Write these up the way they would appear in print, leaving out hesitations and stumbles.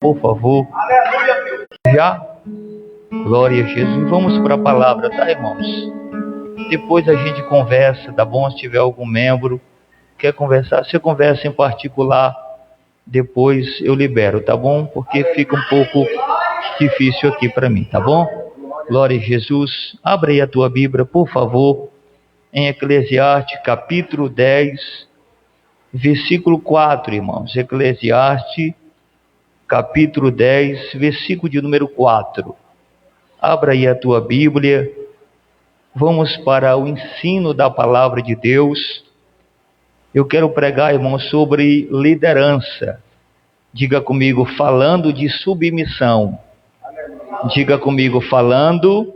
Por favor. Já? Glória a Jesus. Vamos para a palavra, tá, irmãos? Depois a gente conversa, tá bom? Se tiver algum membro quer conversar, você conversa em particular, depois eu libero, tá bom? Porque fica um pouco difícil aqui para mim, tá bom? Glória a Jesus. Abre aí a tua Bíblia, por favor, em Eclesiastes, capítulo 10, versículo 4, irmãos. Eclesiastes, capítulo 10, versículo de número 4. Abra aí a tua Bíblia. Vamos para o ensino da palavra de Deus. Eu quero pregar, irmão, sobre liderança. Diga comigo, falando de submissão. Diga comigo, falando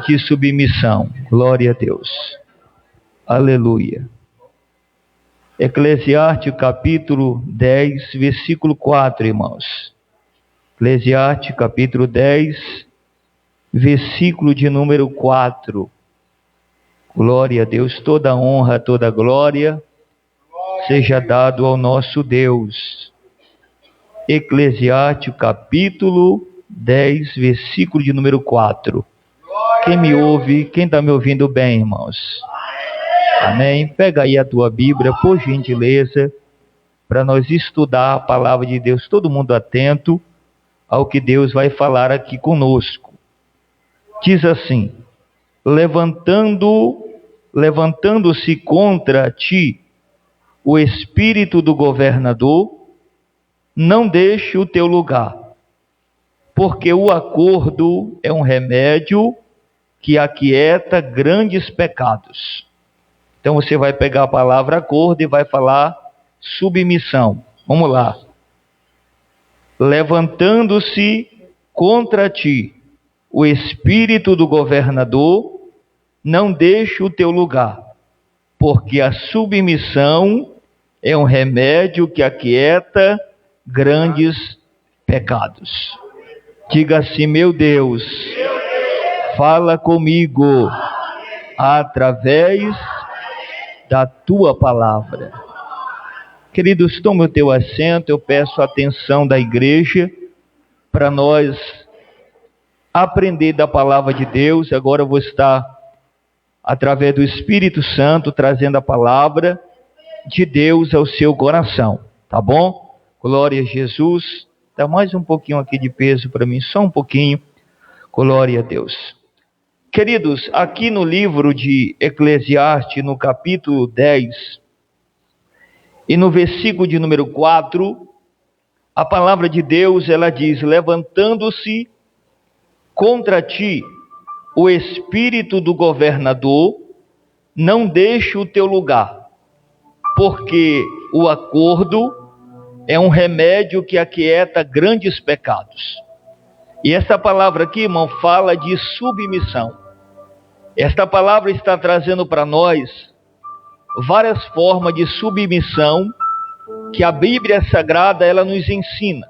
de submissão. Glória a Deus. Aleluia. Eclesiastes, capítulo 10, versículo 4, irmãos. Eclesiastes, capítulo 10, versículo de número 4. Glória a Deus, toda honra, toda glória seja dado ao nosso Deus. Eclesiastes, capítulo 10, versículo de número 4. Quem me ouve, quem está me ouvindo bem, irmãos? Amém? Pega aí a tua Bíblia, por gentileza, para nós estudar a palavra de Deus, todo mundo atento ao que Deus vai falar aqui conosco. Diz assim: levantando-se contra ti o espírito do governador, não deixe o teu lugar, porque o acordo é um remédio que aquieta grandes pecados. Então você vai pegar a palavra acordo e vai falar submissão. Vamos lá. Levantando-se contra ti o espírito do governador, não deixe o teu lugar, porque a submissão é um remédio que aquieta grandes pecados. Diga assim: meu Deus, fala comigo através da tua palavra. Queridos, tome o teu assento. Eu peço a atenção da igreja para nós aprender da palavra de Deus. Agora eu vou estar, através do Espírito Santo, trazendo a palavra de Deus ao seu coração, tá bom? Glória a Jesus. Dá mais um pouquinho aqui de peso para mim, só um pouquinho. Glória a Deus. Queridos, aqui no livro de Eclesiastes, no capítulo 10, e no versículo de número 4, a palavra de Deus, ela diz: levantando-se contra ti o espírito do governador, não deixe o teu lugar, porque o acordo é um remédio que aquieta grandes pecados. E essa palavra aqui, irmão, fala de submissão. Esta palavra está trazendo para nós várias formas de submissão que a Bíblia Sagrada ela nos ensina.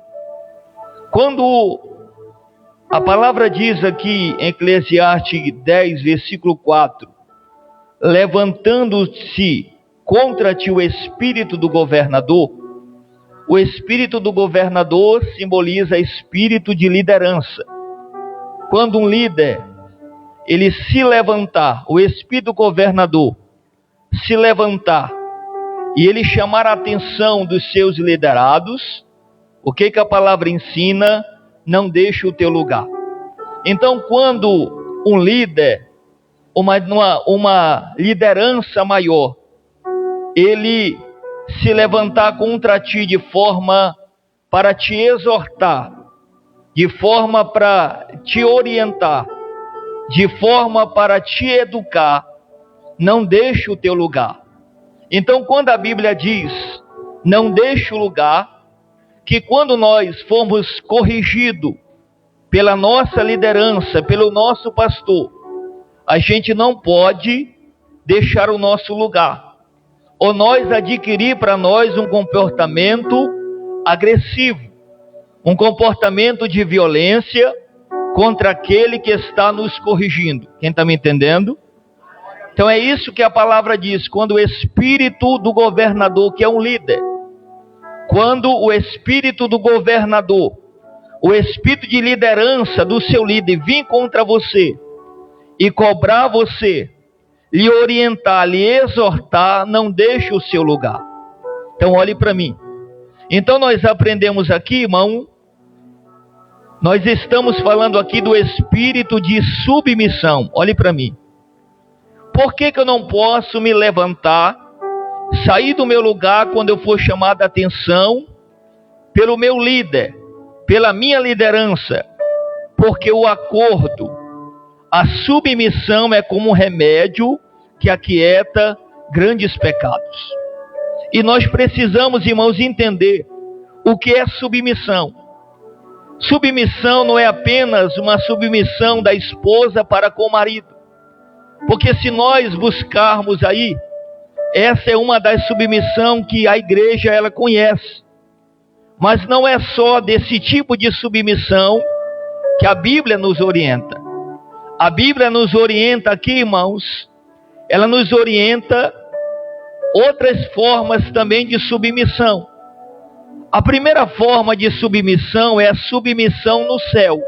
Quando a palavra diz aqui em Eclesiastes 10, versículo 4, levantando-se contra ti o espírito do governador, o espírito do governador simboliza espírito de liderança. Quando um líder, ele se levantar, o espírito governador se levantar, e ele chamar a atenção dos seus liderados, o que a palavra ensina? Não deixe o teu lugar. Então, quando um líder, uma liderança maior, ele se levantar contra ti de forma para te exortar, de forma para te orientar, de forma para te educar, não deixe o teu lugar. Então, quando a Bíblia diz, não deixe o lugar, que quando nós formos corrigidos pela nossa liderança, pelo nosso pastor, a gente não pode deixar o nosso lugar, ou nós adquirir para nós um comportamento agressivo, um comportamento de violência contra aquele que está nos corrigindo. Quem está me entendendo? Então é isso que a palavra diz, quando o espírito do governador, que é um líder, quando o espírito do governador, o espírito de liderança do seu líder vir contra você e cobrar você, lhe orientar, lhe exortar, não deixe o seu lugar. Então olhe para mim. Então nós aprendemos aqui, irmão, nós estamos falando aqui do espírito de submissão. Olhe para mim. Por que eu não posso me levantar, sair do meu lugar quando eu for chamado a atenção pelo meu líder, pela minha liderança? Porque o acordo, a submissão é como um remédio que aquieta grandes pecados. E nós precisamos, irmãos, entender o que é submissão. Submissão não é apenas uma submissão da esposa para com o marido. Porque se nós buscarmos aí, essa é uma das submissões que a igreja ela conhece. Mas não é só desse tipo de submissão que a Bíblia nos orienta. A Bíblia nos orienta aqui, irmãos, ela nos orienta outras formas também de submissão. A primeira forma de submissão é a submissão no céu.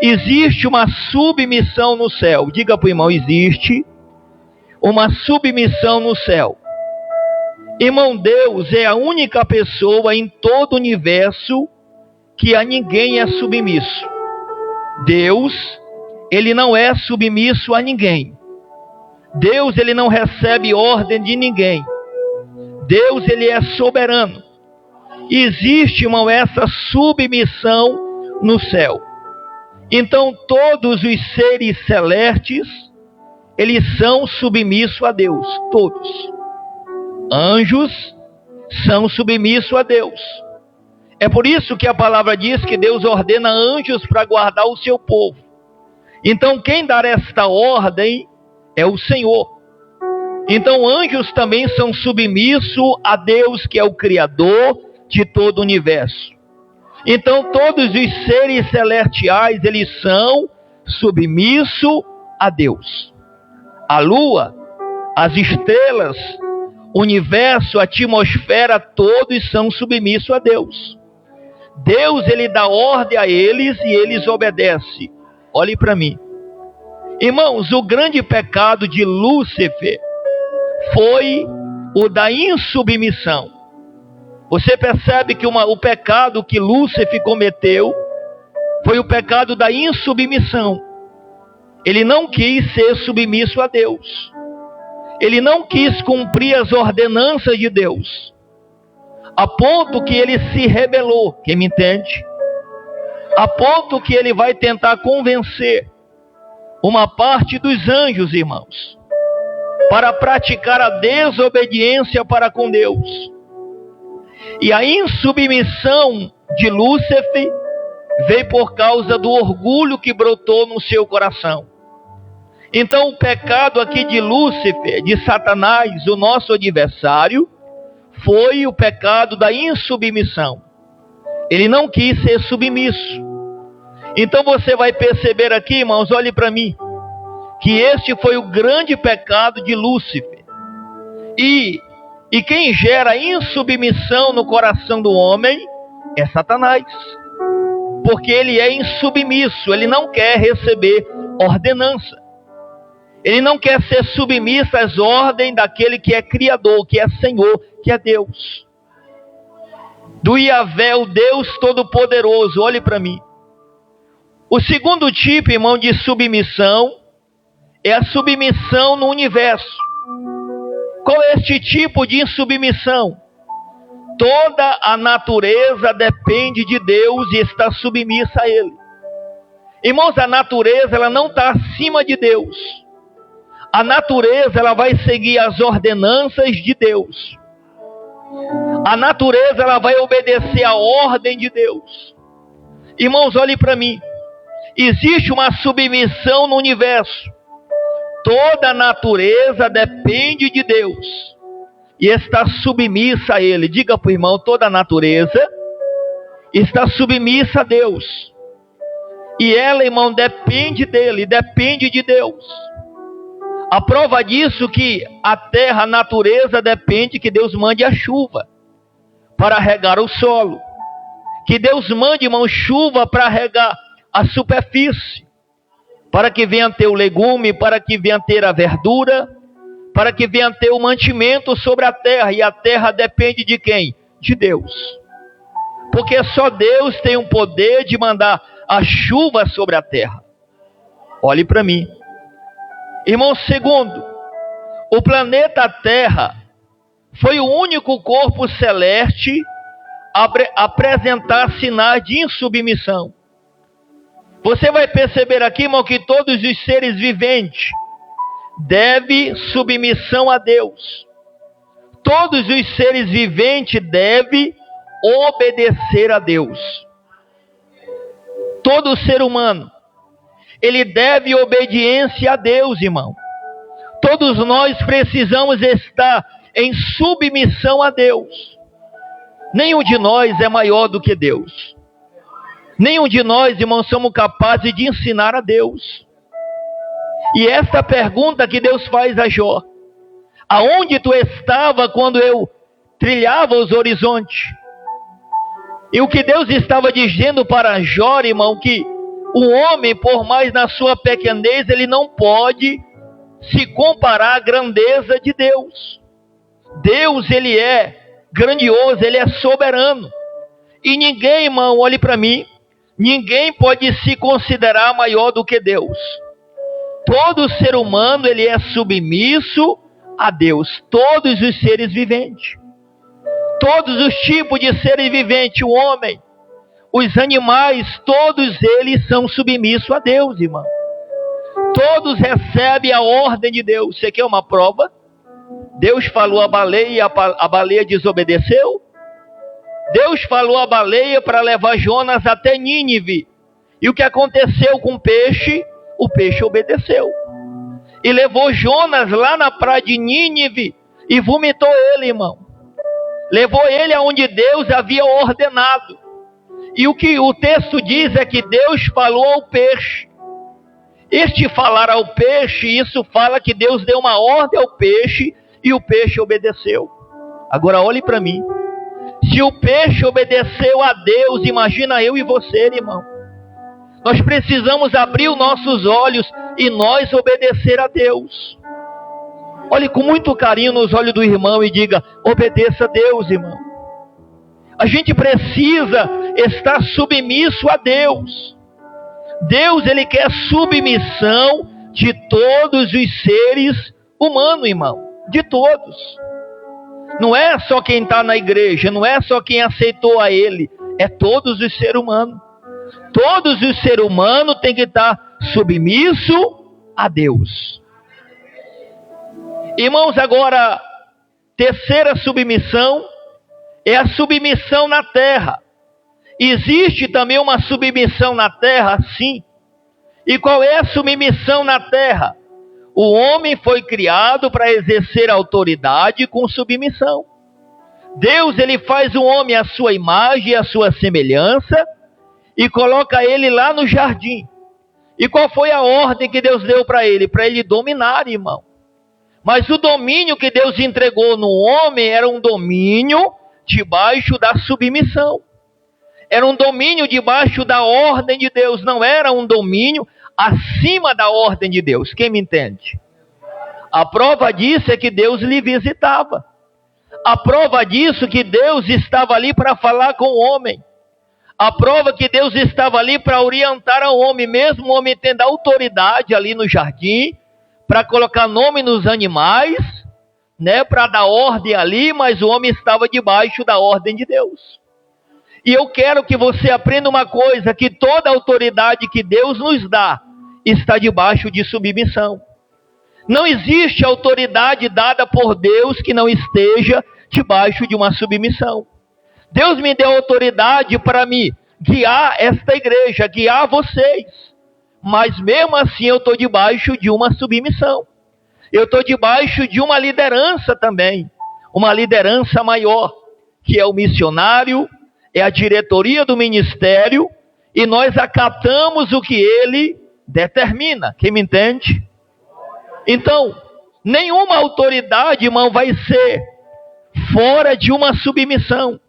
Existe uma submissão no céu. Diga para o irmão, existe uma submissão no céu. Irmão, Deus é a única pessoa em todo o universo que a ninguém é submisso. Deus, ele não é submisso a ninguém. Deus, ele não recebe ordem de ninguém. Deus, ele é soberano. Existe, irmão, essa submissão no céu. Então, todos os seres celestes, eles são submissos a Deus. Todos. Anjos são submissos a Deus. É por isso que a palavra diz que Deus ordena anjos para guardar o seu povo. Então, quem dá esta ordem é o Senhor. Então, anjos também são submissos a Deus, que é o Criador de todo o universo. Então, todos os seres celestiais, eles são submissos a Deus. A lua, as estrelas, o universo, a atmosfera, todos são submissos a Deus. Deus, ele dá ordem a eles e eles obedecem. Olhe para mim. Irmãos, o grande pecado de Lúcifer foi o da insubmissão. Você percebe que o pecado que Lúcifer cometeu foi o pecado da insubmissão. Ele não quis ser submisso a Deus. Ele não quis cumprir as ordenanças de Deus. A ponto que ele se rebelou. Quem me entende? A ponto que ele vai tentar convencer uma parte dos anjos, irmãos, para praticar a desobediência para com Deus. E a insubmissão de Lúcifer veio por causa do orgulho que brotou no seu coração. Então o pecado aqui de Lúcifer, de Satanás, o nosso adversário, foi o pecado da insubmissão. Ele não quis ser submisso. Então você vai perceber aqui, irmãos, olhe para mim, que este foi o grande pecado de Lúcifer. E quem gera insubmissão no coração do homem é Satanás. Porque ele é insubmisso, ele não quer receber ordenança. Ele não quer ser submisso às ordens daquele que é Criador, que é Senhor, que é Deus. Do Yahvé, o Deus Todo-Poderoso, olhe para mim. O segundo tipo, irmão, de submissão é a submissão no universo. Qual é este tipo de insubmissão? Toda a natureza depende de Deus e está submissa a Ele. Irmãos, a natureza ela não está acima de Deus. A natureza ela vai seguir as ordenanças de Deus. A natureza ela vai obedecer a ordem de Deus. Irmãos, olhem para mim. Existe uma submissão no universo. Toda a natureza depende de Deus e está submissa a Ele. Diga para o irmão, toda a natureza está submissa a Deus. E ela, irmão, depende dele, depende de Deus. A prova disso que a terra, a natureza depende que Deus mande a chuva. para regar o solo. Que Deus mande, irmão, chuva para regar a superfície, para que venha ter o legume, para que venha ter a verdura, para que venha ter o mantimento sobre a terra. E a terra depende de quem? De Deus. Porque só Deus tem o poder de mandar a chuva sobre a terra. Olhe para mim. Irmão, segundo, o planeta Terra foi o único corpo celeste a apresentar sinais de insubmissão. Você vai perceber aqui, irmão, que todos os seres viventes devem submissão a Deus. Todos os seres viventes devem obedecer a Deus. Todo ser humano, ele deve obediência a Deus, irmão. Todos nós precisamos estar em submissão a Deus. Nenhum de nós é maior do que Deus. Nenhum de nós, irmãos, somos capazes de ensinar a Deus. E essa pergunta que Deus faz a Jó: aonde tu estava quando eu trilhava os horizontes? E o que Deus estava dizendo para Jó, irmão, que o homem, por mais na sua pequenez, ele não pode se comparar à grandeza de Deus. Deus, ele é grandioso, ele é soberano. E ninguém, irmão, olhe para mim, ninguém pode se considerar maior do que Deus. Todo ser humano, ele é submisso a Deus. Todos os seres viventes. Todos os tipos de seres viventes, o homem, os animais, todos eles são submissos a Deus, irmão. Todos recebem a ordem de Deus. Você quer uma prova? Deus falou a baleia, a baleia desobedeceu. Deus falou a baleia para levar Jonas até Nínive. E o que aconteceu com o peixe? O peixe obedeceu. E levou Jonas lá na praia de Nínive e vomitou ele, irmão. Levou ele aonde Deus havia ordenado. E o que o texto diz é que Deus falou ao peixe. Este falar ao peixe, isso fala que Deus deu uma ordem ao peixe e o peixe obedeceu. Agora olhe para mim. Se o peixe obedeceu a Deus, imagina eu e você, irmão. Nós precisamos abrir os nossos olhos e nós obedecer a Deus. Olhe com muito carinho nos olhos do irmão e diga: obedeça a Deus, irmão. A gente precisa estar submisso a Deus. Deus, ele quer submissão de todos os seres humanos, irmão. De todos. Não é só quem está na igreja, não é só quem aceitou a ele. É todos os seres humanos. Todos os seres humanos têm que estar submisso a Deus. Irmãos, agora, terceira submissão é a submissão na terra. Existe também uma submissão na terra, sim. E qual é a submissão na terra? O homem foi criado para exercer autoridade com submissão. Deus, ele faz o homem à sua imagem e à sua semelhança e coloca ele lá no jardim. E qual foi a ordem que Deus deu para ele? Para ele dominar, irmão. Mas o domínio que Deus entregou no homem era um domínio debaixo da submissão. Era um domínio debaixo da ordem de Deus, não era um domínio acima da ordem de Deus. Quem me entende? A prova disso é que Deus lhe visitava. A prova disso é que Deus estava ali para falar com o homem. A prova que Deus estava ali para orientar ao homem, mesmo o homem tendo autoridade ali no jardim, para colocar nome nos animais, né, para dar ordem ali, mas o homem estava debaixo da ordem de Deus. E eu quero que você aprenda uma coisa, que toda autoridade que Deus nos dá está debaixo de submissão. Não existe autoridade dada por Deus que não esteja debaixo de uma submissão. Deus me deu autoridade para me guiar esta igreja, guiar vocês. Mas mesmo assim eu estou debaixo de uma submissão. Eu estou debaixo de uma liderança também. Uma liderança maior, que é o missionário, é a diretoria do ministério, e nós acatamos o que ele determina. Quem me entende? Então, nenhuma autoridade, irmão, vai ser fora de uma submissão.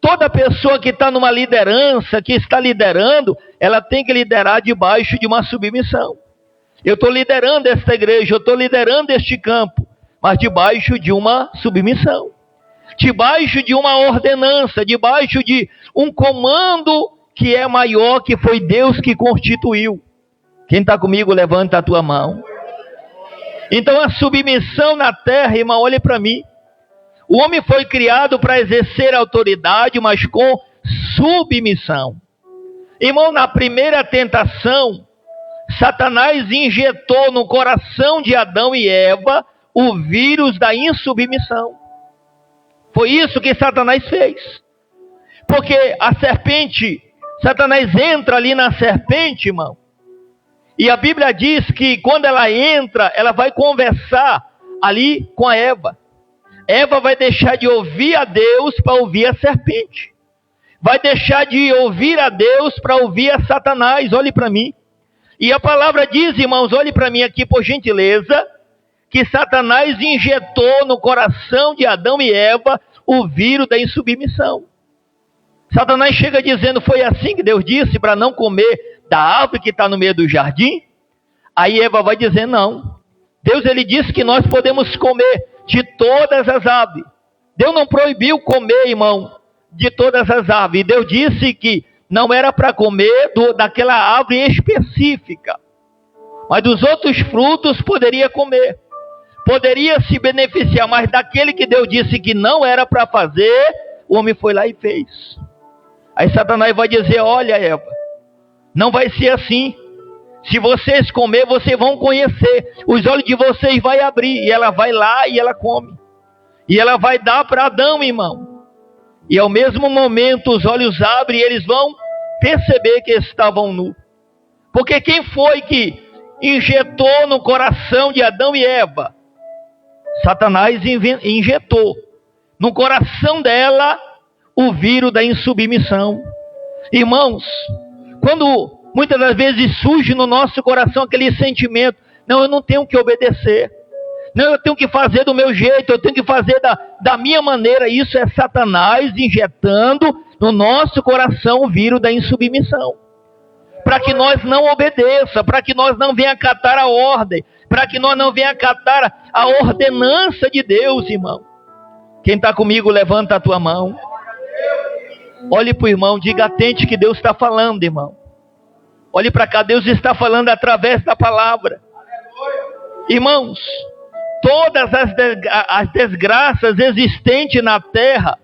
Toda pessoa que está numa liderança, que está liderando, ela tem que liderar debaixo de uma submissão. Eu estou liderando esta igreja, eu estou liderando este campo, mas debaixo de uma submissão, debaixo de uma ordenança, debaixo de um comando que é maior, que foi Deus que constituiu. Quem está comigo, levanta a tua mão. Então a submissão na terra, irmão, olhe para mim. O homem foi criado para exercer autoridade, mas com submissão. Irmão, na primeira tentação, Satanás injetou no coração de Adão e Eva o vírus da insubmissão. Foi isso que Satanás fez. Porque a serpente, Satanás entra ali na serpente, irmão. E a Bíblia diz que quando ela entra, ela vai conversar ali com a Eva. Eva vai deixar de ouvir a Deus para ouvir a serpente. Vai deixar de ouvir a Deus para ouvir a Satanás. Olhe para mim. E a palavra diz, irmãos, olhe para mim aqui por gentileza, que Satanás injetou no coração de Adão e Eva o vírus da insubmissão. Satanás chega dizendo, foi assim que Deus disse para não comer da árvore que está no meio do jardim? Aí Eva vai dizer, não. Deus, ele disse que nós podemos comer de todas as aves. Deus não proibiu comer, irmão, de todas as aves. Deus disse que não era para comer daquela árvore específica. Mas dos outros frutos poderia comer. Poderia se beneficiar, mas daquele que Deus disse que não era para fazer, o homem foi lá e fez. Aí Satanás vai dizer, olha Eva, não vai ser assim. Se vocês comer, vocês vão conhecer. Os olhos de vocês vão abrir. E ela vai lá e ela come. E ela vai dar para Adão, irmão. E ao mesmo momento os olhos abrem e eles vão perceber que estavam nus. Porque quem foi que injetou no coração de Adão e Eva? Satanás injetou no coração dela o vírus da insubmissão. Irmãos, quando muitas das vezes surge no nosso coração aquele sentimento, não, eu não tenho que obedecer. Não, eu tenho que fazer do meu jeito, eu tenho que fazer da minha maneira. Isso é Satanás injetando no nosso coração o vírus da insubmissão. Para que nós não obedeça, para que nós não venha acatar a ordem, para que nós não venha acatar a ordenança de Deus, irmão. Quem está comigo, levanta a tua mão. Olhe para o irmão, diga atente que Deus está falando, irmão. Olhe para cá, Deus está falando através da palavra. Irmãos, todas as desgraças existentes na terra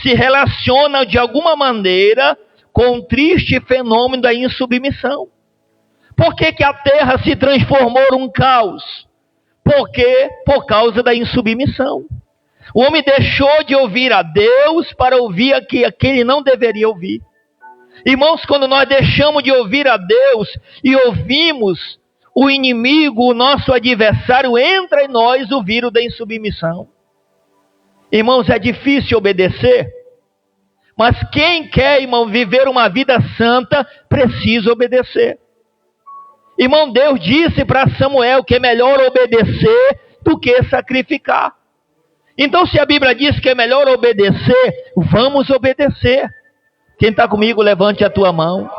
se relacionam de alguma maneira com o triste fenômeno da insubmissão. Por que que a terra se transformou num caos? Por causa da insubmissão. O homem deixou de ouvir a Deus para ouvir aquele não deveria ouvir. Irmãos, quando nós deixamos de ouvir a Deus e ouvimos o inimigo, o nosso adversário, entra em nós o vírus da insubmissão. Irmãos, é difícil obedecer, mas quem quer, irmão, viver uma vida santa, precisa obedecer. Irmão, Deus disse para Samuel que é melhor obedecer do que sacrificar. Então, se a Bíblia diz que é melhor obedecer, vamos obedecer. Quem está comigo, levante a tua mão.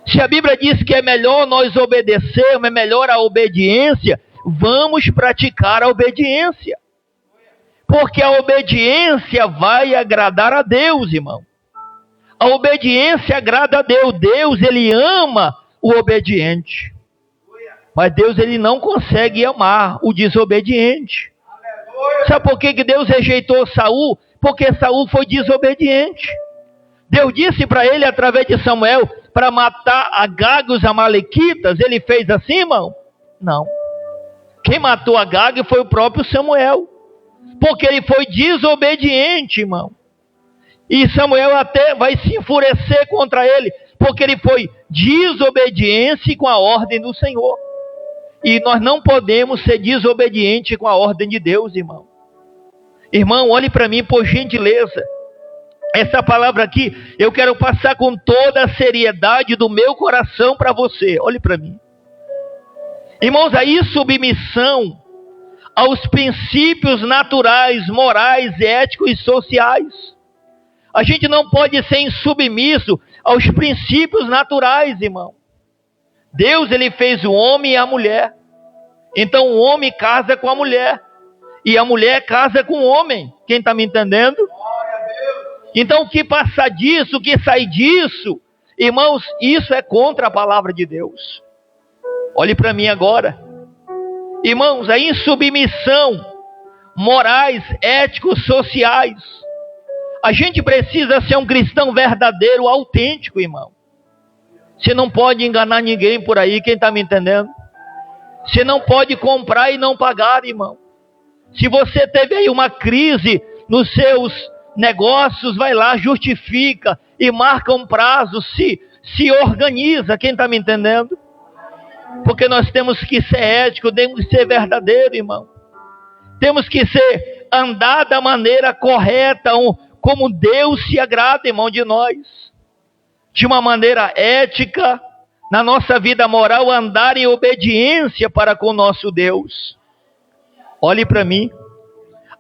Se a Bíblia diz que é melhor nós obedecermos, é melhor a obediência, vamos praticar a obediência. Porque a obediência vai agradar a Deus, irmão. A obediência agrada a Deus. Deus, ele ama o obediente. Mas Deus, ele não consegue amar o desobediente. Sabe por que Deus rejeitou Saul? Porque Saul foi desobediente. Deus disse para ele, através de Samuel, para matar Agag e os amalequitas. Ele fez assim, irmão? Não. Quem matou Agag foi o próprio Samuel. Porque ele foi desobediente, irmão. E Samuel até vai se enfurecer contra ele, porque ele foi desobediente com a ordem do Senhor. E nós não podemos ser desobedientes com a ordem de Deus, irmão. Irmão, olhe para mim, por gentileza. Essa palavra aqui, eu quero passar com toda a seriedade do meu coração para você. Olhe para mim. Irmãos, a insubmissão aos princípios naturais, morais, éticos e sociais A gente não pode ser insubmisso aos princípios naturais, irmão. Deus, ele fez o homem e a mulher. Então o homem casa com a mulher. E a mulher casa com o homem. Quem está me entendendo? Então o que passar disso, o que sair disso, irmãos, isso é contra a palavra de Deus. Olhe para mim agora. Irmãos, a insubmissão, morais, éticos, sociais. A gente precisa ser um cristão verdadeiro, autêntico, irmão. Você não pode enganar ninguém por aí, quem está me entendendo? Você não pode comprar e não pagar, irmão. Se você teve aí uma crise nos seus negócios, vai lá, justifica e marca um prazo, se organiza, quem está me entendendo? Porque nós temos que ser ético, temos que ser verdadeiro, irmão. Temos que andar da maneira correta, como Deus se agrada, irmão, de nós. De uma maneira ética, na nossa vida moral, andar em obediência para com o nosso Deus. Olhe para mim.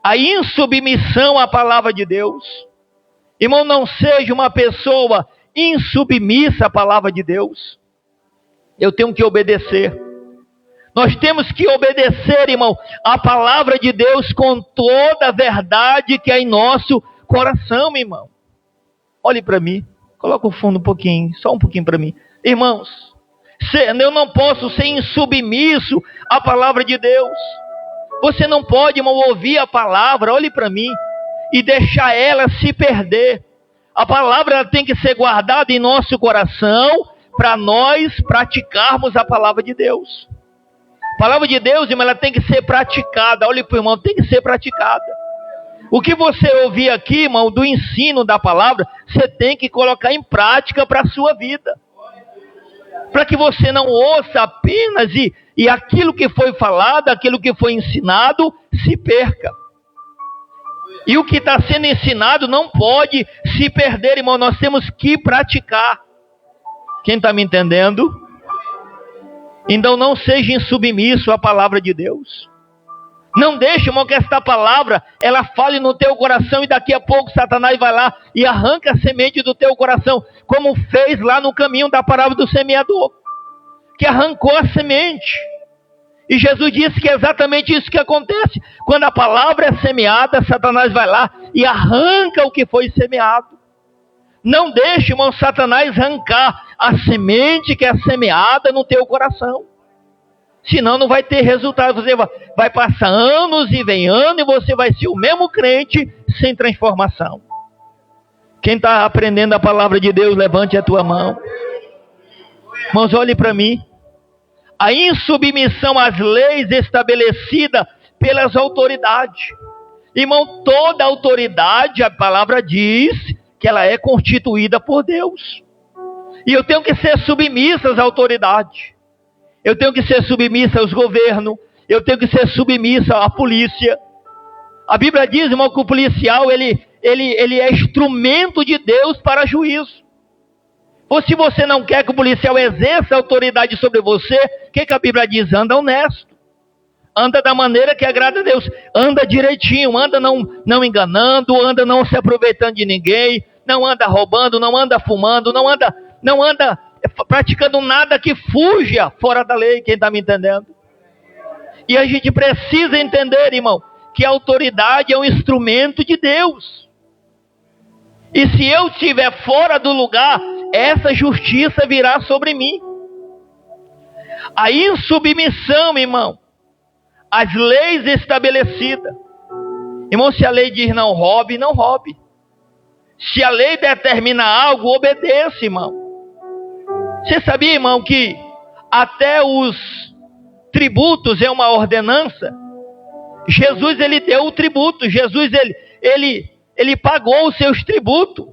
A insubmissão à palavra de Deus. Irmão, não seja uma pessoa insubmissa à palavra de Deus. Eu tenho que obedecer. Nós temos que obedecer, irmão, a palavra de Deus com toda a verdade que é em nosso coração, irmão. Olhe para mim. Coloca o fundo um pouquinho, só um pouquinho para mim. Irmãos, eu não posso ser insubmisso à palavra de Deus. Você não pode, irmão, ouvir a palavra, olhe para mim, e deixar ela se perder. A palavra ela tem que ser guardada em nosso coração, para nós praticarmos a palavra de Deus. A palavra de Deus, irmão, ela tem que ser praticada. Olhe para o irmão, tem que ser praticada. O que você ouvir aqui, irmão, do ensino da palavra, você tem que colocar em prática para a sua vida. Para que você não ouça apenas e aquilo que foi falado, aquilo que foi ensinado, se perca. E o que está sendo ensinado não pode se perder, irmão. Nós temos que praticar. Quem está me entendendo? Então não seja insubmisso à palavra de Deus. Não deixe, irmão, que esta palavra, ela fale no teu coração e daqui a pouco Satanás vai lá e arranca a semente do teu coração, como fez lá no caminho da parábola do semeador, que arrancou a semente. E Jesus disse que é exatamente isso que acontece. Quando a palavra é semeada, Satanás vai lá e arranca o que foi semeado. Não deixe, irmão, Satanás arrancar a semente que é semeada no teu coração. Senão não vai ter resultado. Você vai passar anos e vem ano e você vai ser o mesmo crente sem transformação. Quem está aprendendo a palavra de Deus, levante a tua mão. Irmãos, olhe para mim. A insubmissão às leis estabelecidas pelas autoridades. Irmão, toda autoridade, a palavra diz que ela é constituída por Deus. E eu tenho que ser submissa às autoridades. Eu tenho que ser submissa aos governos. Eu tenho que ser submissa à polícia. A Bíblia diz, irmão, que o policial, ele é instrumento de Deus para juízo. Ou se você não quer que o policial exerça autoridade sobre você, o que a Bíblia diz? Anda honesto. Anda da maneira que agrada a Deus. Anda direitinho, anda não enganando, anda não se aproveitando de ninguém, não anda roubando, não anda fumando, não anda praticando nada que fuja fora da lei. Quem está me entendendo? E a gente precisa entender, irmão, que a autoridade é um instrumento de Deus. E se eu estiver fora do lugar, essa justiça virá sobre mim. A insubmissão, irmão, às leis estabelecidas. Irmão, se a lei diz não roube, não roube. Se a lei determina algo, obedeça, irmão. Você sabia, irmão, que até os tributos é uma ordenança? Jesus, ele deu o tributo. Jesus, ele pagou os seus tributos.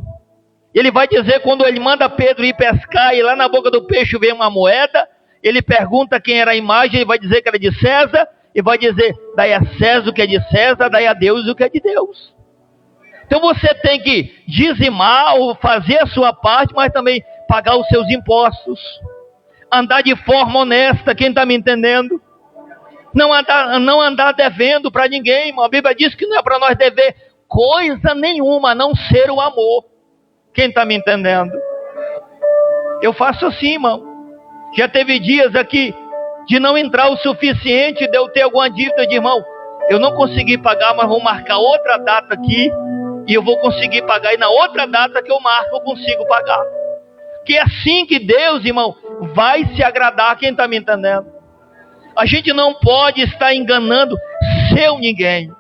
Ele vai dizer, quando ele manda Pedro ir pescar e lá na boca do peixe vem uma moeda, ele pergunta quem era a imagem, ele vai dizer que era de César, e vai dizer, dai a César o que é de César, dai a Deus o que é de Deus. Então você tem que dizimar ou fazer a sua parte, mas também pagar os seus impostos. Andar de forma honesta, quem está me entendendo? Não andar devendo para ninguém, irmão. A Bíblia diz que não é para nós dever coisa nenhuma a não ser o amor. Quem está me entendendo? Eu faço assim, irmão. Já teve dias aqui de não entrar o suficiente, de eu ter alguma dívida de irmão. Eu não consegui pagar, mas vou marcar outra data aqui e eu vou conseguir pagar. E na outra data que eu marco, eu consigo pagar. Que é assim que Deus, irmão, vai se agradar. Quem está me entendendo? A gente não pode estar enganando seu ninguém.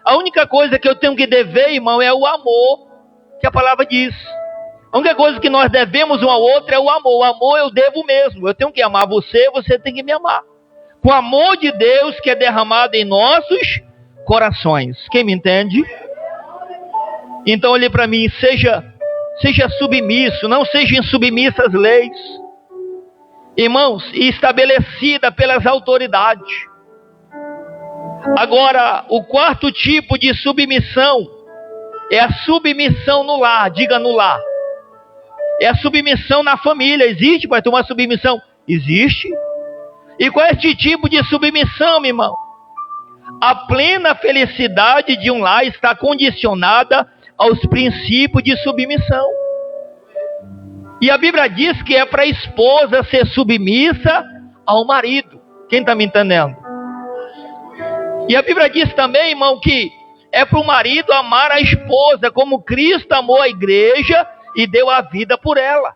A única coisa que eu tenho que dever, irmão, é o amor, que a palavra diz. A única coisa que nós devemos um ao outro é o amor. O amor eu devo mesmo. Eu tenho que amar você, você tem que me amar. Com o amor de Deus que é derramado em nossos corações. Quem me entende? Então olhe para mim, seja submisso, não seja insubmissa às leis. Irmãos, e estabelecida pelas autoridades. Agora, o quarto tipo de submissão é a submissão no lar. Diga no lar. É a submissão na família. Existe, vai ter uma submissão? Existe. E qual é este tipo de submissão, meu irmão? A plena felicidade de um lar está condicionada aos princípios de submissão. E a Bíblia diz que é para a esposa ser submissa ao marido. Quem está me entendendo? E a Bíblia diz também, irmão, que é para o marido amar a esposa como Cristo amou a igreja e deu a vida por ela.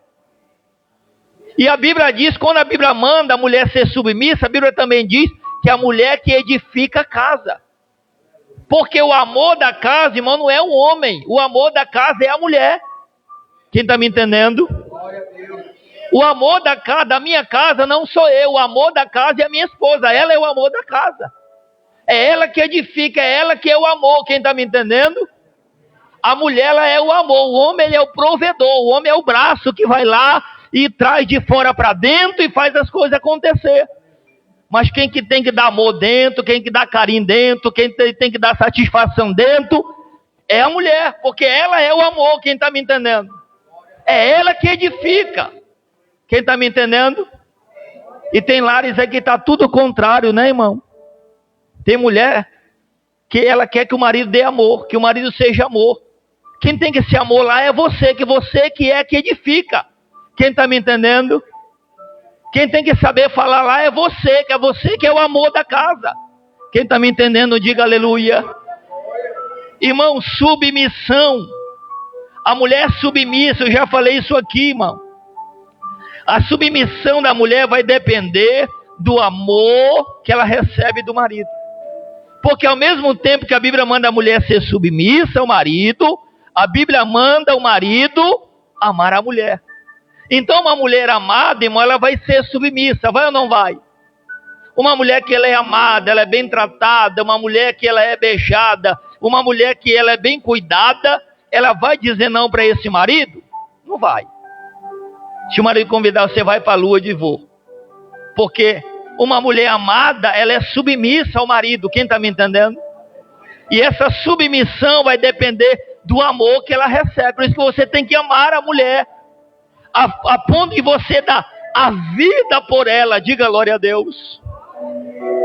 E a Bíblia diz, quando a Bíblia manda a mulher ser submissa, a Bíblia também diz que a mulher que edifica a casa. Porque o amor da casa, irmão, não é o homem. O amor da casa é a mulher. Quem está me entendendo? O amor da minha casa não sou eu. O amor da casa é a minha esposa. Ela é o amor da casa. É ela que edifica, é ela que é o amor. Quem está me entendendo? A mulher, ela é o amor. O homem, ele é o provedor. O homem é o braço que vai lá e traz de fora para dentro e faz as coisas acontecer. Mas quem que tem que dar amor dentro, quem que dá carinho dentro, quem tem que dar satisfação dentro, é a mulher. Porque ela é o amor. Quem está me entendendo? É ela que edifica. Quem está me entendendo? E tem lares aí que está tudo o contrário, né, irmão? Tem mulher que ela quer que o marido dê amor, que o marido seja amor. Quem tem que ser amor lá é você que é que edifica. Quem está me entendendo? Quem tem que saber falar lá é você que é o amor da casa. Quem está me entendendo, diga aleluia. Irmão, submissão. A mulher submissa, eu já falei isso aqui, irmão. A submissão da mulher vai depender do amor que ela recebe do marido. Porque ao mesmo tempo que a Bíblia manda a mulher ser submissa ao marido, a Bíblia manda o marido amar a mulher. Então uma mulher amada, irmão, ela vai ser submissa, vai ou não vai? Uma mulher que ela é amada, ela é bem tratada, uma mulher que ela é beijada, uma mulher que ela é bem cuidada, ela vai dizer não para esse marido? Não vai. Se o marido convidar, você vai para a lua de voo. Porque uma mulher amada, ela é submissa ao marido. Quem está me entendendo? E essa submissão vai depender do amor que ela recebe. Por isso que você tem que amar a mulher. A ponto de você dar a vida por ela. Diga glória a Deus.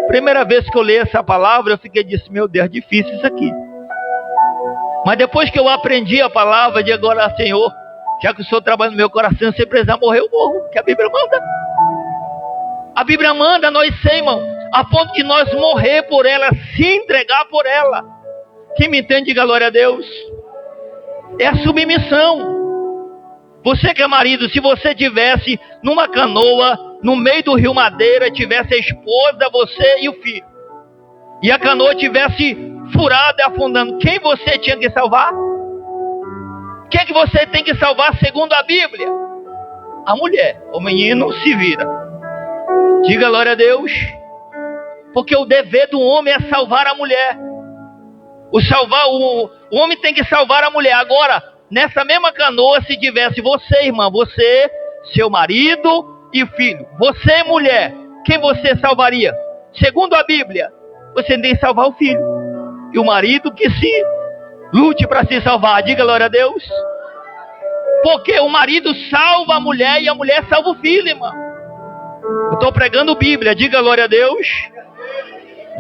Primeira vez que eu li essa palavra, eu fiquei disse, meu Deus, é difícil isso aqui. Mas depois que eu aprendi a palavra de agora, Senhor, já que o Senhor trabalha no meu coração, se precisar morrer, eu morro. Que a Bíblia manda. A Bíblia manda nós ser, irmão, a ponto de nós morrer por ela, se entregar por ela. Quem me entende, diga glória a Deus. É a submissão. Você que é marido, se você tivesse numa canoa, no meio do rio Madeira, tivesse a esposa, você e o filho, e a canoa tivesse furada e afundando, quem você tinha que salvar? Quem que você tem que salvar segundo a Bíblia? A mulher. O menino se vira. Diga glória a Deus. Porque o dever do homem é salvar a mulher. O homem tem que salvar a mulher. Agora, nessa mesma canoa, se tivesse você, irmã, você, seu marido e filho, você, mulher, quem você salvaria? Segundo a Bíblia, você tem que salvar o filho. E o marido que se lute para se salvar. Diga glória a Deus. Porque o marido salva a mulher e a mulher salva o filho, irmão. Eu estou pregando Bíblia. Diga glória a Deus.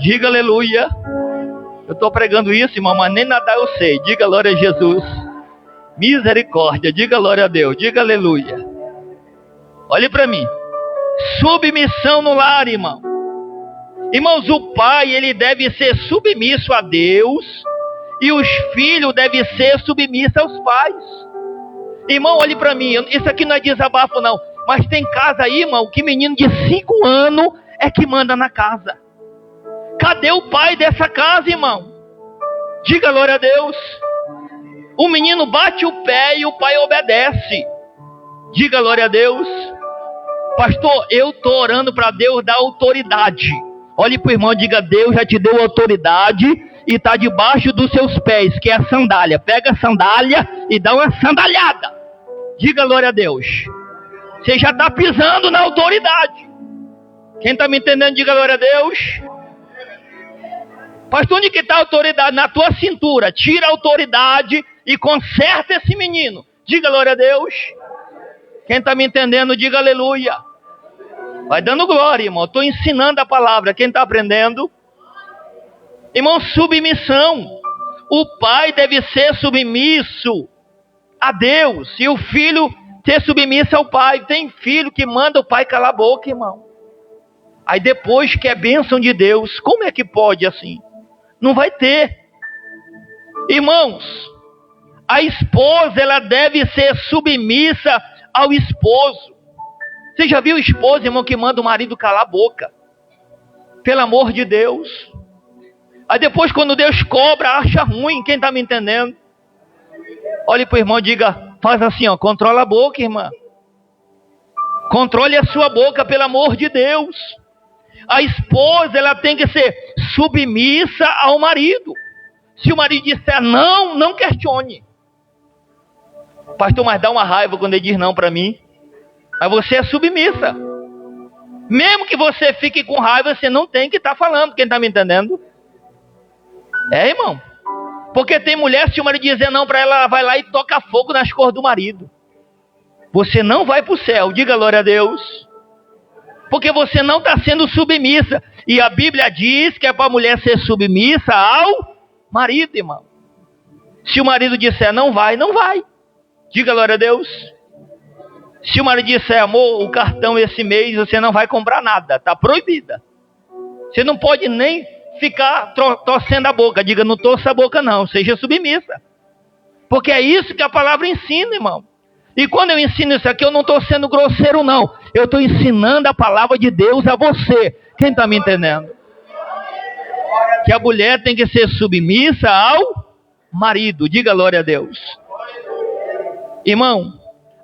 Diga aleluia. Eu estou pregando isso, irmão, mas nem nadar eu sei. Diga glória a Jesus. Misericórdia. Diga glória a Deus. Diga aleluia. Olhe para mim. Submissão no lar, irmão. Irmãos, o pai, ele deve ser submisso a Deus. E os filhos devem ser submissos aos pais. Irmão, olhe para mim. Isso aqui não é desabafo, não. Mas tem casa aí, irmão, que menino de 5 anos é que manda na casa. Cadê o pai dessa casa, irmão? Diga glória a Deus. O menino bate o pé e o pai obedece. Diga glória a Deus. Pastor, eu estou orando para Deus dar autoridade. Olhe para o irmão e diga: Deus já te deu autoridade e está debaixo dos seus pés, que é a sandália. Pega a sandália e dá uma sandalhada. Diga glória a Deus. Você já está pisando na autoridade. Quem está me entendendo, diga glória a Deus. Pastor, onde que está a autoridade? Na tua cintura. Tira a autoridade e conserta esse menino. Diga glória a Deus. Quem está me entendendo, diga aleluia. Vai dando glória, irmão. Estou ensinando a palavra. Quem está aprendendo? Irmão, submissão. O pai deve ser submisso a Deus. E o filho ser submisso ao pai. Tem filho que manda o pai calar a boca, irmão. Aí depois que é bênção de Deus, como é que pode assim? Não vai ter. Irmãos, a esposa, ela deve ser submissa ao esposo. Você já viu esposa, irmão, que manda o marido calar a boca? Pelo amor de Deus. Aí depois, quando Deus cobra, acha ruim. Quem está me entendendo? Olhe para o irmão e diga, faz assim, ó, controla a boca, irmã. Controle a sua boca, pelo amor de Deus. A esposa, ela tem que ser submissa ao marido. Se o marido disser não, não questione. Pastor, mas dá uma raiva quando ele diz não para mim. Mas você é submissa. Mesmo que você fique com raiva, você não tem que estar falando. Quem está me entendendo? É, irmão. Porque tem mulher, se o marido dizer não para ela, ela vai lá e toca fogo nas cores do marido. Você não vai para o céu. Diga glória a Deus. Porque você não está sendo submissa. E a Bíblia diz que é para a mulher ser submissa ao marido, irmão. Se o marido disser não vai, não vai. Diga glória a Deus. Se o marido disser, amor, o cartão esse mês você não vai comprar nada. Está proibida. Você não pode nem ficar torcendo a boca. Diga, não torça a boca não. Seja submissa. Porque é isso que a palavra ensina, irmão. E quando eu ensino isso aqui, eu não estou sendo grosseiro, não. Eu estou ensinando a palavra de Deus a você. Quem está me entendendo? Que a mulher tem que ser submissa ao marido. Diga glória a Deus. Irmão,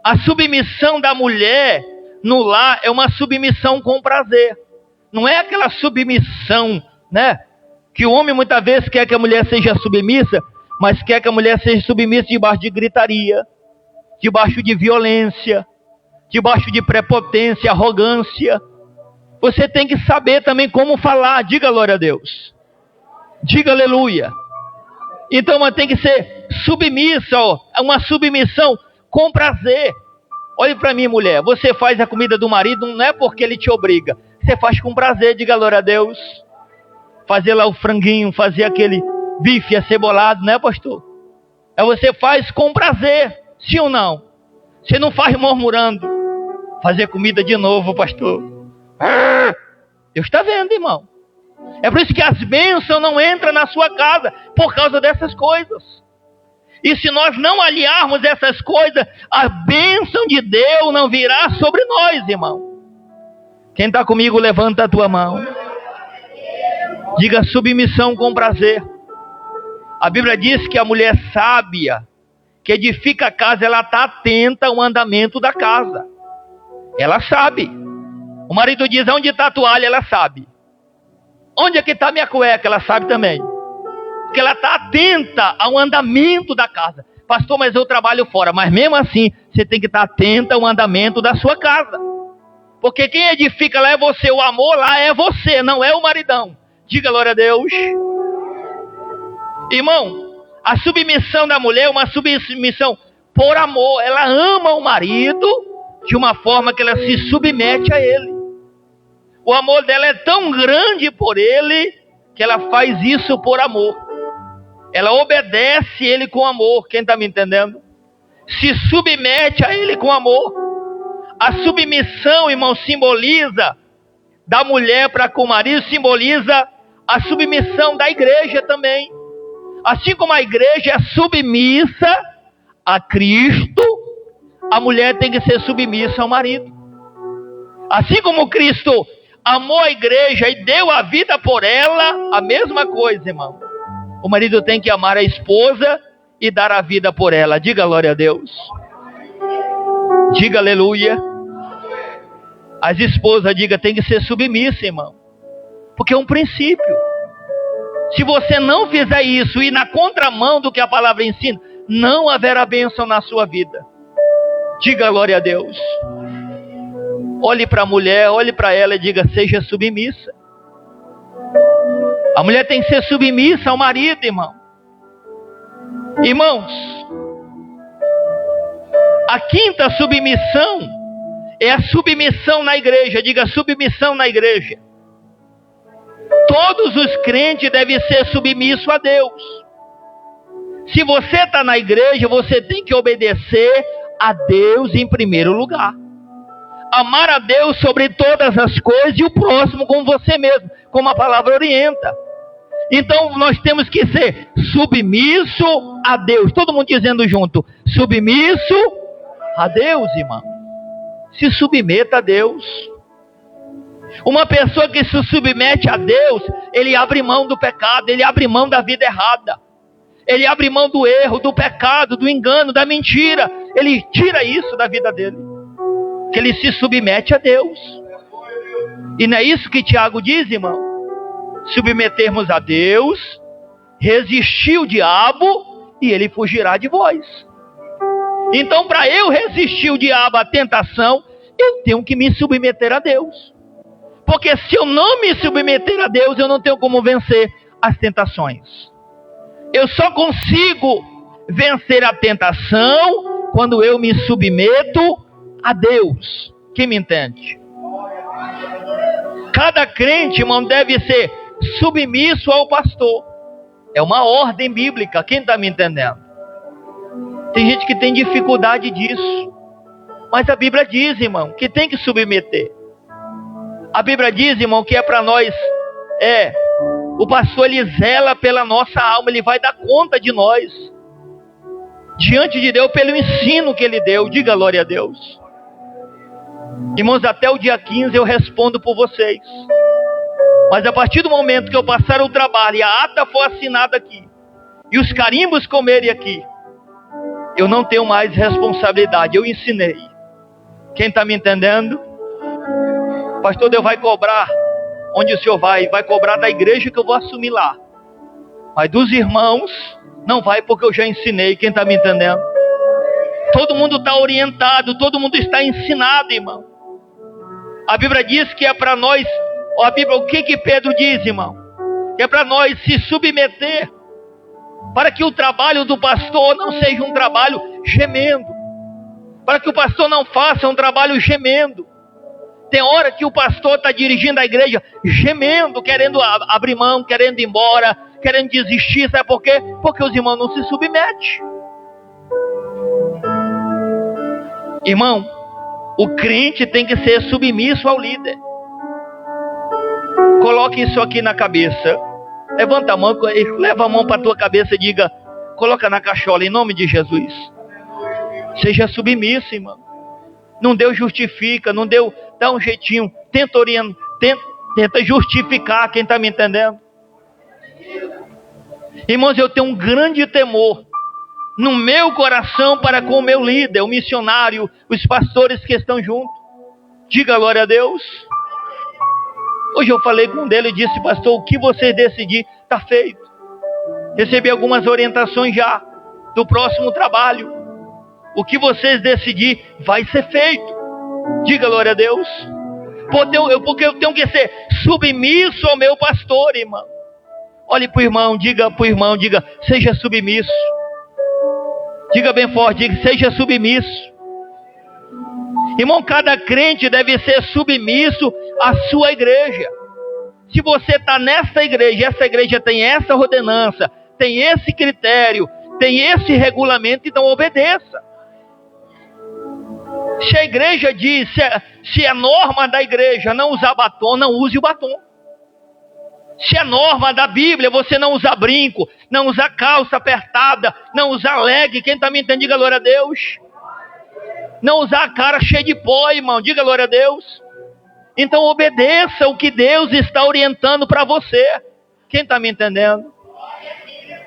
a submissão da mulher no lar é uma submissão com prazer. Não é aquela submissão, né? Que o homem muitas vezes quer que a mulher seja submissa, mas quer que a mulher seja submissa debaixo de gritaria, debaixo de violência, debaixo de prepotência, arrogância. Você tem que saber também como falar. Diga glória a Deus. Diga aleluia. Então, mas tem que ser submissa, ó, uma submissão com prazer. Olhe para mim, mulher. Você faz a comida do marido, não é porque ele te obriga. Você faz com prazer, diga glória a Deus. Fazer lá o franguinho, fazer aquele bife acebolado, né, pastor? Você faz com prazer. Sim ou não? Você não faz murmurando. Fazer comida de novo, pastor. Deus está vendo, irmão. É por isso que as bênçãos não entram na sua casa. Por causa dessas coisas. E se nós não aliarmos essas coisas, a bênção de Deus não virá sobre nós, irmão. Quem está comigo, levanta a tua mão. Diga submissão com prazer. A Bíblia diz que a mulher sábia que edifica a casa, ela está atenta ao andamento da casa. Ela sabe. O marido diz, onde está a toalha? Ela sabe. Onde é que está minha cueca? Ela sabe também. Porque ela está atenta ao andamento da casa. Pastor, mas eu trabalho fora. Mas mesmo assim, você tem que estar atenta ao andamento da sua casa. Porque quem edifica lá é você. O amor lá é você, não é o maridão. Diga glória a Deus. Irmão, a submissão da mulher é uma submissão por amor. Ela ama o marido de uma forma que ela se submete a ele. O amor dela é tão grande por ele que ela faz isso por amor. ela obedece ele com amor. Quem está me entendendo? Se submete a ele com amor. A submissão, irmão, simboliza da mulher para com o marido, simboliza a submissão da igreja também. Assim como a igreja é submissa a Cristo, a mulher tem que ser submissa ao marido. Assim como Cristo amou a igreja e deu a vida por ela, a mesma coisa, irmão. O marido tem que amar a esposa e dar a vida por ela. Diga glória a Deus. Diga aleluia. As esposas, diga, tem que ser submissa, irmão. Porque é um princípio. Se você não fizer isso e na contramão do que a palavra ensina, não haverá bênção na sua vida. Diga glória a Deus. Olhe para a mulher, olhe para ela e diga, seja submissa. A mulher tem que ser submissa ao marido, irmão. Irmãos, a quinta submissão é a submissão na igreja. Diga, submissão na igreja. Todos os crentes devem ser submissos a Deus. Se você está na igreja, você tem que obedecer a Deus em primeiro lugar. Amar a Deus sobre todas as coisas e o próximo como você mesmo, como a palavra orienta. Então nós temos que ser submisso a Deus. Todo mundo dizendo junto, submisso a Deus, irmão. Se submeta a Deus. Uma pessoa que se submete a Deus, ele abre mão do pecado, ele abre mão da vida errada. Ele abre mão do erro, do pecado, do engano, da mentira. Ele tira isso da vida dele. Que ele se submete a Deus. E não é isso que Tiago diz, irmão? Submetermos a Deus, resistir o diabo e ele fugirá de vós. Então, para eu resistir o diabo, a tentação, eu tenho que me submeter a Deus. Porque se eu não me submeter a Deus, eu não tenho como vencer as tentações. Eu só consigo vencer a tentação quando eu me submeto a Deus. Quem me entende? Cada crente, irmão, deve ser submisso ao pastor. É uma ordem bíblica. Quem está me entendendo? Tem gente que tem dificuldade disso. Mas a Bíblia diz, irmão, que tem que submeter. A Bíblia diz, irmão, que é para nós, o pastor ele zela pela nossa alma, ele vai dar conta de nós, diante de Deus, pelo ensino que ele deu. Diga glória a Deus. Irmãos, até o dia 15 eu respondo por vocês. Mas a partir do momento que eu passar o trabalho e a ata for assinada aqui, e os carimbos comerem aqui, eu não tenho mais responsabilidade, eu ensinei. Quem está me entendendo? Pastor, Deus vai cobrar onde o senhor vai cobrar da igreja que eu vou assumir lá. Mas dos irmãos, não vai porque eu já ensinei. Quem está me entendendo? Todo mundo está orientado, todo mundo está ensinado, irmão. A Bíblia diz que é para nós, a Bíblia, o que Pedro diz, irmão? Que é para nós se submeter, para que o trabalho do pastor não seja um trabalho gemendo, para que o pastor não faça um trabalho gemendo. Tem hora que o pastor está dirigindo a igreja gemendo, querendo abrir mão, querendo ir embora, querendo desistir. Sabe por quê? Porque os irmãos não se submetem. Irmão, o crente tem que ser submisso ao líder. Coloque isso aqui na cabeça. Levanta a mão, leva a mão para a tua cabeça e diga, coloca na cachola em nome de Jesus. Seja submisso, irmão. Não deu, justifica, não deu, dá um jeitinho, tenta orientar, tenta justificar. Quem está me entendendo? Irmãos, eu tenho um grande temor no meu coração para com o meu líder, o missionário, os pastores que estão juntos. Diga glória a Deus. Hoje eu falei com um dele e disse, pastor, o que você decidir está feito. Recebi algumas orientações já do próximo trabalho. O que vocês decidir vai ser feito. Diga glória a Deus. Porque eu tenho que ser submisso ao meu pastor, irmão. Olhe para o irmão, diga, seja submisso. Diga bem forte, diga, seja submisso. Irmão, cada crente deve ser submisso à sua igreja. Se você está nessa igreja, essa igreja tem essa ordenança, tem esse critério, tem esse regulamento, então obedeça. Se a igreja diz, se é norma da igreja não usar batom, não use o batom. Se é norma da Bíblia você não usar brinco, não usar calça apertada, não usar leg, quem está me entendendo, diga glória a Deus. Não usar a cara cheia de pó, irmão, diga glória a Deus. Então obedeça o que Deus está orientando para você. Quem está me entendendo?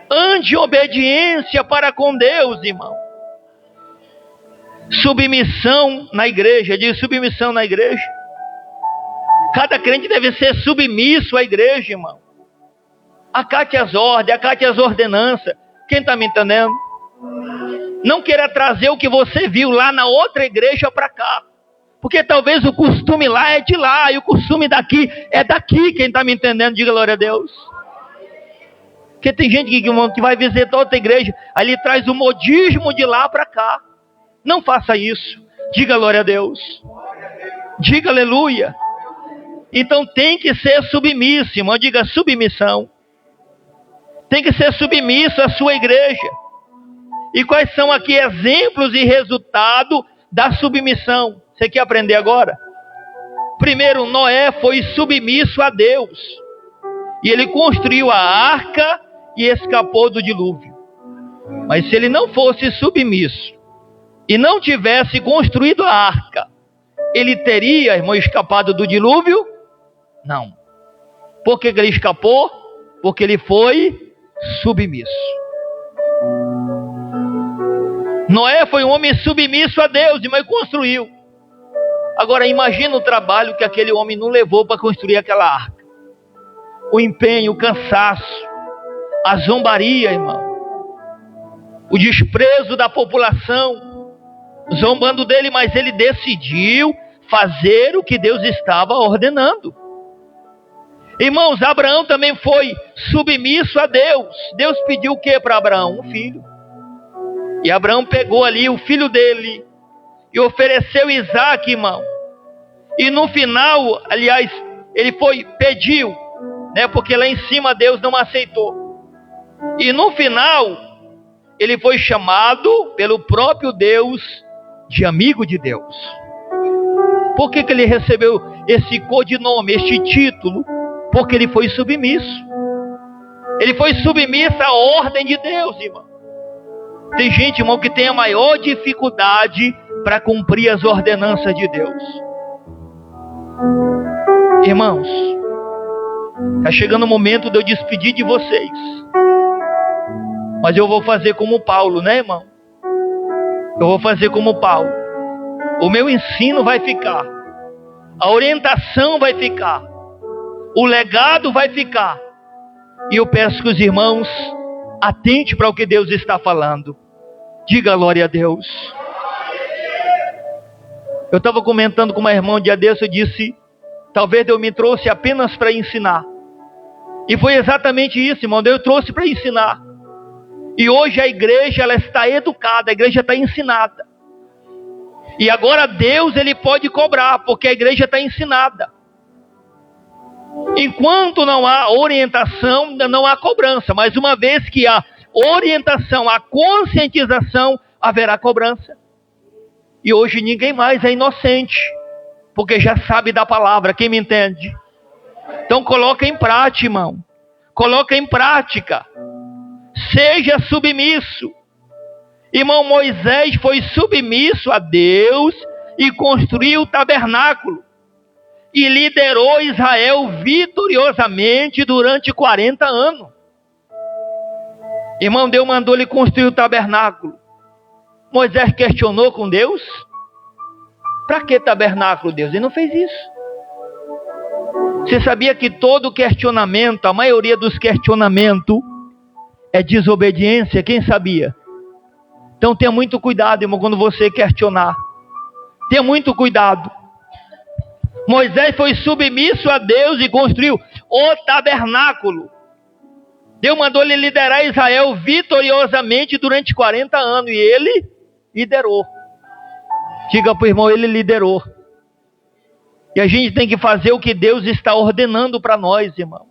Ande em obediência para com Deus, irmão. Submissão na igreja, diz submissão na igreja. Cada crente deve ser submisso à igreja, irmão. Acate as ordens, acate as ordenanças. Quem está me entendendo? Não queira trazer o que você viu lá na outra igreja para cá. Porque talvez o costume lá é de lá e o costume daqui é daqui. Quem está me entendendo, diga glória a Deus. Porque tem gente que vai visitar outra igreja, aí ele traz o modismo de lá para cá. Não faça isso. Diga glória a Deus. Diga aleluia. Então tem que ser submisso, irmão. Diga submissão. Tem que ser submisso à sua igreja. E quais são aqui exemplos e resultado da submissão? Você quer aprender agora? Primeiro, Noé foi submisso a Deus. E ele construiu a arca e escapou do dilúvio. Mas se ele não fosse submisso e não tivesse construído a arca, ele teria, irmão, escapado do dilúvio? Não. Por que ele escapou? Porque ele foi submisso. Noé foi um homem submisso a Deus, irmão, e construiu. Agora imagina o trabalho que aquele homem não levou para construir aquela arca. O empenho, o cansaço, a zombaria, irmão. O desprezo da população, zombando dele, mas ele decidiu fazer o que Deus estava ordenando. Irmãos, Abraão também foi submisso a Deus. Deus pediu o que para Abraão? Um filho. E Abraão pegou ali o filho dele e ofereceu Isaque, irmão. E no final, aliás, ele pediu, né? Porque lá em cima Deus não aceitou. E no final, ele foi chamado pelo próprio Deus de amigo de Deus. Por que ele recebeu esse codinome, este título? Porque ele foi submisso. Ele foi submisso à ordem de Deus, irmão. Tem gente, irmão, que tem a maior dificuldade para cumprir as ordenanças de Deus. Irmãos, está chegando o momento de eu despedir de vocês. Mas eu vou fazer como Paulo, né, irmão? Eu vou fazer como Paulo. O meu ensino vai ficar. A orientação vai ficar. O legado vai ficar. E eu peço que os irmãos atente para o que Deus está falando. Diga glória a Deus. Eu estava comentando com uma irmã um dia desse, eu disse, talvez Deus me trouxe apenas para ensinar. E foi exatamente isso, irmão. Deus trouxe para ensinar. E hoje a igreja, ela está educada, a igreja está ensinada. E agora Deus, ele pode cobrar, porque a igreja está ensinada. Enquanto não há orientação, não há cobrança. Mas uma vez que há orientação, há conscientização, haverá cobrança. E hoje ninguém mais é inocente, porque já sabe da palavra. Quem me entende? Então coloca em prática, irmão. Coloca em prática. Seja submisso. Irmão, Moisés foi submisso a Deus e construiu o tabernáculo. E liderou Israel vitoriosamente durante 40 anos. Irmão, Deus mandou ele construir o tabernáculo. Moisés questionou com Deus. Para que tabernáculo, Deus? Ele não fez isso. Você sabia que todo questionamento, a maioria dos questionamentos, é desobediência? Quem sabia? Então tenha muito cuidado, irmão, quando você questionar. Tenha muito cuidado. Moisés foi submisso a Deus e construiu o tabernáculo. Deus mandou ele liderar Israel vitoriosamente durante 40 anos. E ele liderou. Diga para o irmão, ele liderou. E a gente tem que fazer o que Deus está ordenando para nós, irmão.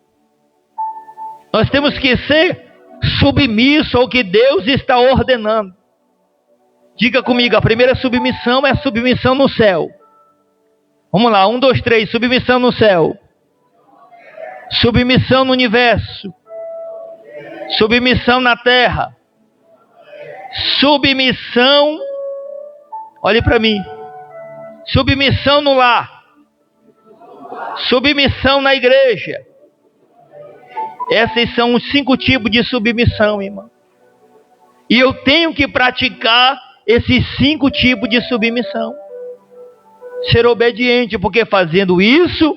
Nós temos que ser submisso ao que Deus está ordenando. Diga comigo, a primeira submissão é a submissão no céu. Vamos lá, 1, 2, 3, submissão no céu. Submissão no universo. Submissão na terra. Submissão, olhe para mim. Submissão no lar. Submissão na igreja. Esses são os 5 tipos de submissão, irmão. E eu tenho que praticar esses 5 tipos de submissão. Ser obediente, porque fazendo isso,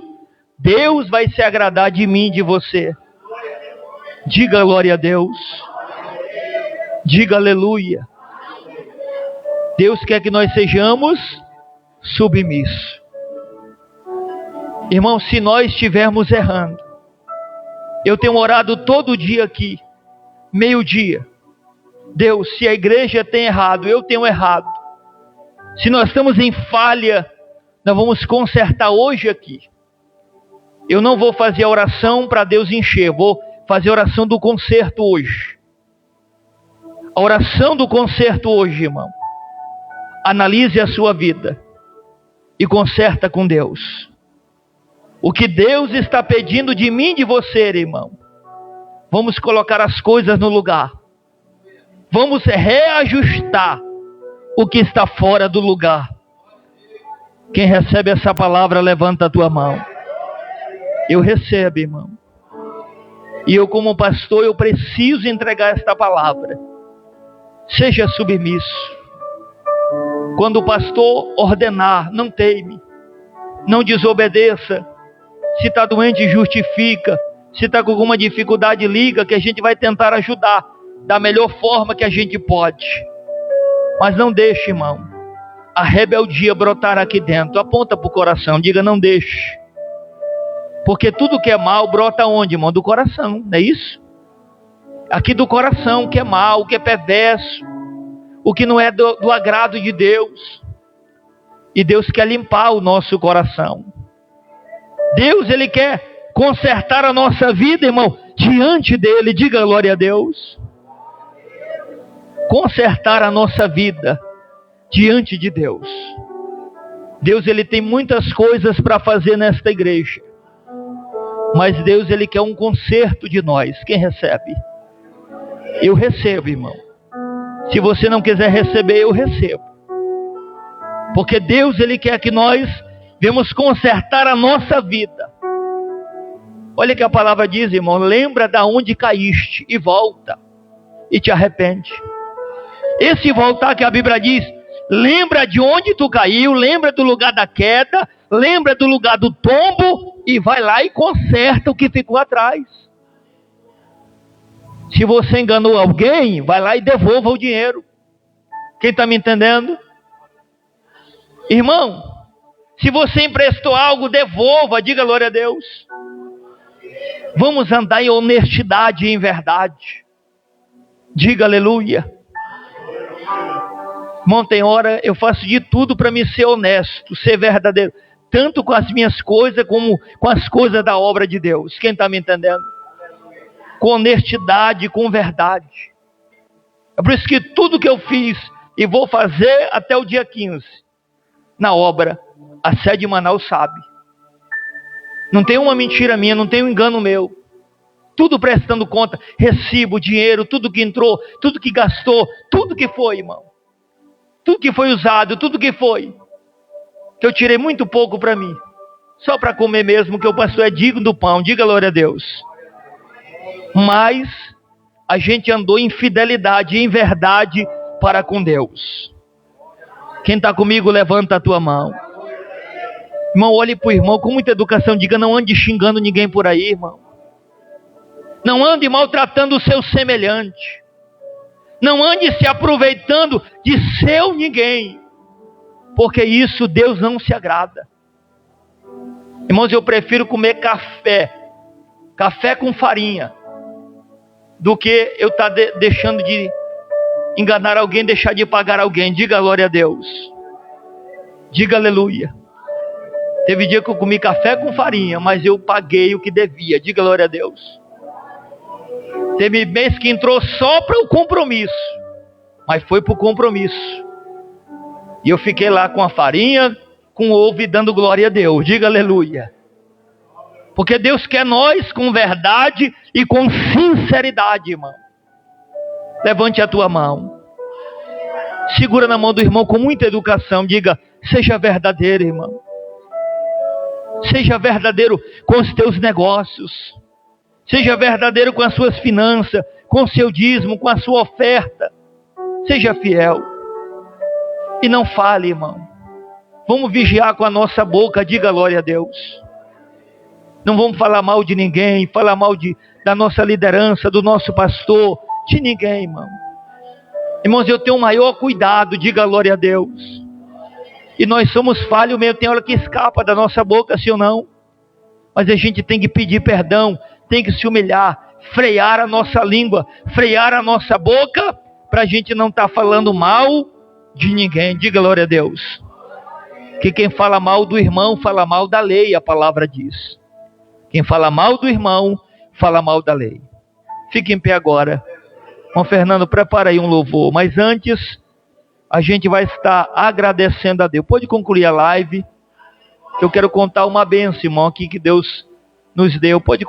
Deus vai se agradar de mim e de você. Diga glória a Deus. Diga aleluia. Deus quer que nós sejamos submissos. Irmão, se nós estivermos errando, eu tenho orado todo dia aqui, meio-dia. Deus, se a igreja tem errado, eu tenho errado. Se nós estamos em falha, nós vamos consertar hoje aqui. Eu não vou fazer a oração para Deus encher, vou fazer a oração do conserto hoje. A oração do conserto hoje, irmão. Analise a sua vida e conserta com Deus. O que Deus está pedindo de mim e de você, irmão. Vamos colocar as coisas no lugar. Vamos reajustar o que está fora do lugar. Quem recebe essa palavra, levanta a tua mão. Eu recebo, irmão. E eu, como pastor, eu preciso entregar esta palavra. Seja submisso. Quando o pastor ordenar, não teime. Não desobedeça. Se está doente, justifica. Se está com alguma dificuldade, liga, que a gente vai tentar ajudar da melhor forma que a gente pode. Mas não deixe, irmão, a rebeldia brotar aqui dentro. Aponta para o coração, diga não deixe. Porque tudo que é mal brota onde, irmão? Do coração, não é isso? Aqui do coração, o que é mal, o que é perverso, o que não é do agrado de Deus. E Deus quer limpar o nosso coração. Deus, Ele quer consertar a nossa vida, irmão, diante dEle. Diga glória a Deus. Consertar a nossa vida diante de Deus. Deus, Ele tem muitas coisas para fazer nesta igreja. Mas Deus, Ele quer um conserto de nós. Quem recebe? Eu recebo, irmão. Se você não quiser receber, eu recebo. Porque Deus, Ele quer que nós vamos consertar a nossa vida. Olha que a palavra diz, irmão. Lembra da onde caíste e volta. E te arrepende. Esse voltar que a Bíblia diz, lembra de onde tu caiu, lembra do lugar da queda, lembra do lugar do tombo e vai lá e conserta o que ficou atrás. Se você enganou alguém, vai lá e devolva o dinheiro. Quem está me entendendo? Irmão, se você emprestou algo, devolva, diga glória a Deus. Vamos andar em honestidade e em verdade. Diga aleluia. Irmão, tem hora eu faço de tudo para me ser honesto, ser verdadeiro. Tanto com as minhas coisas, como com as coisas da obra de Deus. Quem está me entendendo? Com honestidade, com verdade. É por isso que tudo que eu fiz e vou fazer até o dia 15, na obra, a sede de Manaus sabe. Não tem uma mentira minha, não tem um engano meu. Tudo prestando conta, recibo, dinheiro, tudo que entrou, tudo que gastou, tudo que foi, irmão. Tudo que foi usado, tudo que foi. Que eu tirei muito pouco para mim. Só para comer mesmo, que o pastor é digno do pão. Diga glória a Deus. Mas a gente andou em fidelidade, em verdade para com Deus. Quem está comigo, levanta a tua mão. Irmão, olhe para o irmão com muita educação. Diga, não ande xingando ninguém por aí, irmão. Não ande maltratando o seu semelhante. Não ande se aproveitando de seu ninguém. Porque isso Deus não se agrada. Irmãos, eu prefiro comer café com farinha, do que eu estar deixando de enganar alguém, deixar de pagar alguém. Diga glória a Deus. Diga aleluia. Teve dia que eu comi café com farinha, mas eu paguei o que devia. Diga glória a Deus. Teve mês que entrou só para o compromisso, mas foi para o compromisso. E eu fiquei lá com a farinha, com o ovo e dando glória a Deus. Diga aleluia. Porque Deus quer nós com verdade e com sinceridade, irmão. Levante a tua mão. Segura na mão do irmão com muita educação. Diga, seja verdadeiro, irmão. Seja verdadeiro com os teus negócios. Seja verdadeiro com as suas finanças, com o seu dízimo, com a sua oferta. Seja fiel. E não fale, irmão. Vamos vigiar com a nossa boca. Diga glória a Deus. Não vamos falar mal de ninguém, falar mal da nossa liderança, do nosso pastor, de ninguém, irmão. Irmãos, eu tenho o maior cuidado, diga glória a Deus. E nós somos falhos mesmo, tem hora que escapa da nossa boca, sim ou não? Mas a gente tem que pedir perdão, tem que se humilhar, frear a nossa língua, frear a nossa boca, para a gente não estar falando mal de ninguém, diga glória a Deus. Que quem fala mal do irmão, fala mal da lei, a palavra diz. Quem fala mal do irmão, fala mal da lei. Fique em pé agora. Irmão Fernando, prepara aí um louvor. Mas antes, a gente vai estar agradecendo a Deus. Pode concluir a live. Que eu quero contar uma bênção, irmão, aqui que Deus nos deu. Pode concluir.